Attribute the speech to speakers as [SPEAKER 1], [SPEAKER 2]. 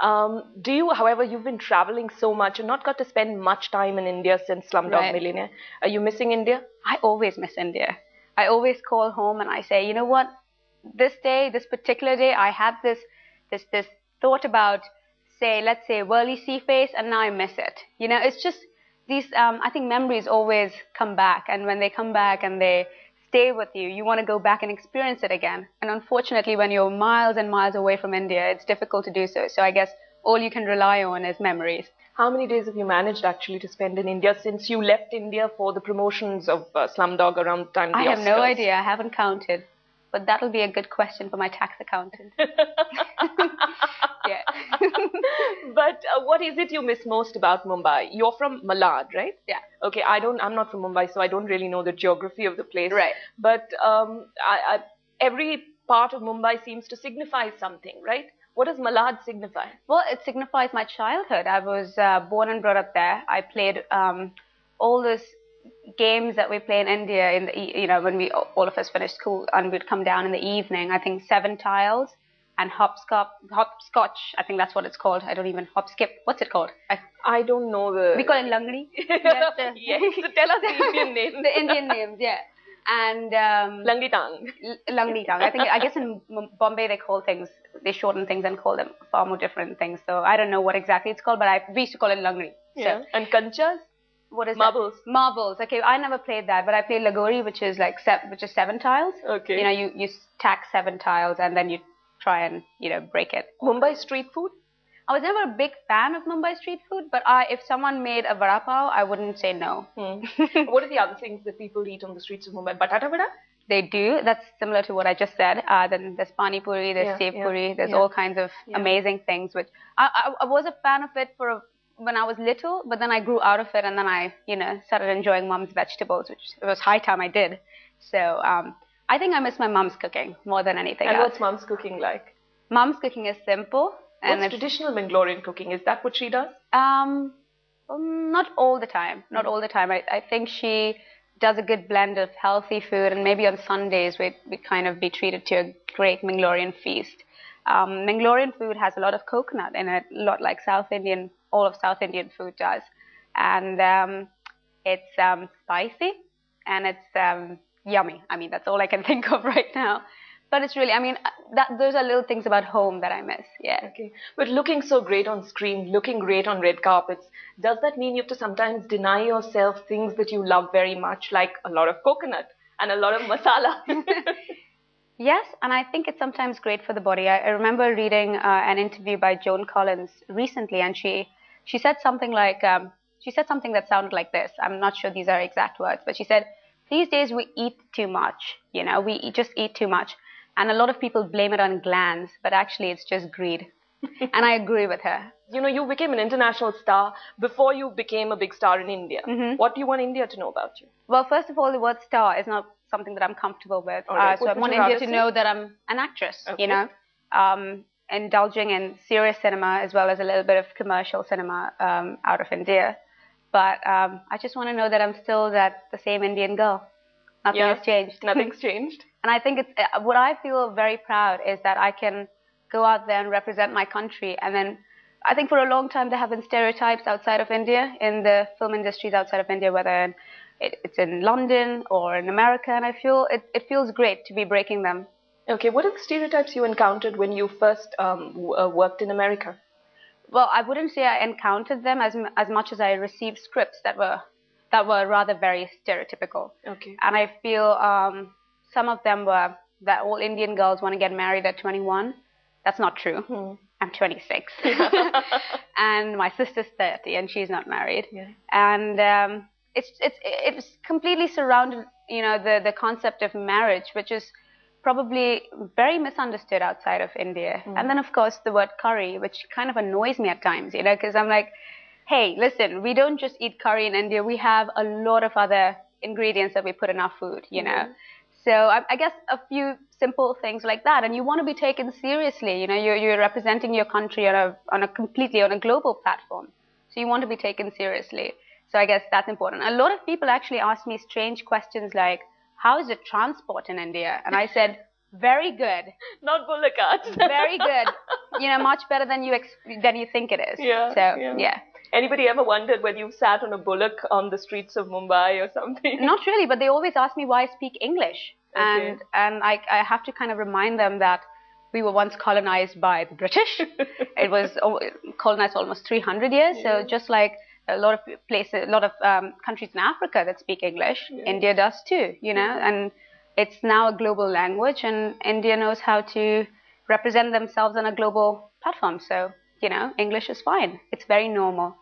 [SPEAKER 1] Do you, however, you've been traveling so much and not got to spend much time in India since Slumdog
[SPEAKER 2] Right.
[SPEAKER 1] Millionaire. Are you missing India?
[SPEAKER 2] I always miss India. I always call home and I say, you know what? This day, this particular day, I had this thought about, say, let's say, whirly sea face, and now I miss it. You know, it's just these. I think memories always come back, and when they come back and they stay with you, you want to go back and experience it again. And unfortunately, when you're miles and miles away from India, it's difficult to do so. So I guess all you can rely on is memories.
[SPEAKER 1] How many days have you managed actually to spend in India since you left India for the promotions of Slumdog around the time of the
[SPEAKER 2] I have no
[SPEAKER 1] Oscars?
[SPEAKER 2] idea. I haven't counted. But that'll be a good question for my tax accountant. Yeah.
[SPEAKER 1] But what is it you miss most about Mumbai? You're from Malad, right?
[SPEAKER 2] Yeah.
[SPEAKER 1] Okay, I'm not from Mumbai, so I don't really know the geography of the place.
[SPEAKER 2] Right.
[SPEAKER 1] But every part of Mumbai seems to signify something, right? What does Malad signify?
[SPEAKER 2] Well, it signifies my childhood. I was born and brought up there. I played all those games that we play in India in the when we all of us finished school and we'd come down in the evening. I think 7 tiles and hopscotch. I think that's what it's called. I don't even hopskip. What's it called?
[SPEAKER 1] I don't know the.
[SPEAKER 2] We call it langdi.
[SPEAKER 1] Yes. So tell us the Indian names.
[SPEAKER 2] The Indian names, yeah. And
[SPEAKER 1] Langdi Tang.
[SPEAKER 2] Langdi Tang. I guess in Bombay they shorten things and call them far more different things. So I don't know what exactly it's called, but we used to call it langdi.
[SPEAKER 1] Yeah.
[SPEAKER 2] So,
[SPEAKER 1] and kanchas?
[SPEAKER 2] what is
[SPEAKER 1] Marbles.
[SPEAKER 2] that? Marbles. Okay, I never played that, but I played Lagori, which is like 7 tiles.
[SPEAKER 1] Okay.
[SPEAKER 2] You know, you stack 7 tiles and then you try and break it.
[SPEAKER 1] Mumbai street food?
[SPEAKER 2] I was never a big fan of Mumbai street food, but if someone made a vada pav, I wouldn't say no.
[SPEAKER 1] What are the other things that people eat on the streets of Mumbai? Batata vada?
[SPEAKER 2] They do. That's similar to what I just said. Then there's pani puri, there's sev puri, there's all kinds of amazing things. Which I was a fan of it when I was little, but then I grew out of it, and then I started enjoying mom's vegetables, which it was high time I did. So I think I miss my mom's cooking more than anything else.
[SPEAKER 1] And what's mom's cooking like?
[SPEAKER 2] Mom's cooking is simple.
[SPEAKER 1] What's traditional Mangalorean cooking? Is that what she does?
[SPEAKER 2] Well, not all the time. Not all the time. I think she does a good blend of healthy food, and maybe on Sundays we'd kind of be treated to a great Mangalorean feast. Mangalorean food has a lot of coconut in it, a lot like all of South Indian food does. And it's spicy and it's yummy. I mean, that's all I can think of right now. But it's really, those are little things about home that I miss. Yeah.
[SPEAKER 1] Okay. But looking so great on screen, looking great on red carpets, does that mean you have to sometimes deny yourself things that you love very much, like a lot of coconut and a lot of masala?
[SPEAKER 2] Yes, and I think it's sometimes great for the body. I remember reading an interview by Joan Collins recently, and she said something like, that sounded like this. I'm not sure these are exact words, but she said, these days we eat too much. We just eat too much. And a lot of people blame it on glands, but actually it's just greed. And I agree with her.
[SPEAKER 1] You became an international star before you became a big star in India. What do you want India to know about you?
[SPEAKER 2] Well, first of all, the word star is not something that I'm comfortable with.
[SPEAKER 1] Right.
[SPEAKER 2] So I want India to know that I'm an actress, indulging in serious cinema as well as a little bit of commercial cinema out of India. But I just want to know that I'm still the same Indian girl. Nothing has changed.
[SPEAKER 1] Nothing's changed.
[SPEAKER 2] And I think what I feel very proud is that I can go out there and represent my country. And then I think for a long time there have been stereotypes outside of India, in the film industries outside of India, whether it's in London or in America. And I feel it feels great to be breaking them.
[SPEAKER 1] Okay, what are the stereotypes you encountered when you first worked in America?
[SPEAKER 2] Well, I wouldn't say I encountered them as much as I received scripts that were rather very stereotypical.
[SPEAKER 1] Okay.
[SPEAKER 2] And I feel some of them were that all Indian girls want to get married at 21. That's not true. I'm 26. And my sister's 30 and she's not married.
[SPEAKER 1] Yeah.
[SPEAKER 2] And it's completely surrounded, the concept of marriage, which is probably very misunderstood outside of India. And then, of course, the word curry, which kind of annoys me at times, because I'm like, hey, listen, we don't just eat curry in India. We have a lot of other ingredients that we put in our food, So I guess a few simple things like that. And you want to be taken seriously. You're representing your country on a global platform. So you want to be taken seriously. So I guess that's important. A lot of people actually ask me strange questions like, how is it transport in India? And I said, Very good.
[SPEAKER 1] Not bullock carts.
[SPEAKER 2] Very good. You know, much better than you think it is.
[SPEAKER 1] Yeah.
[SPEAKER 2] So, yeah.
[SPEAKER 1] Anybody ever wondered whether you've sat on a bullock on the streets of Mumbai or something?
[SPEAKER 2] Not really, but they always ask me why I speak English.
[SPEAKER 1] Okay.
[SPEAKER 2] And I have to kind of remind them that we were once colonized by the British. It was colonized almost 300 years. Yeah. So just like a lot of places, a lot of countries in Africa that speak English, yeah. India does too, you know, and it's now a global language, and India knows how to represent themselves on a global platform. So, you know, English is fine. It's very normal.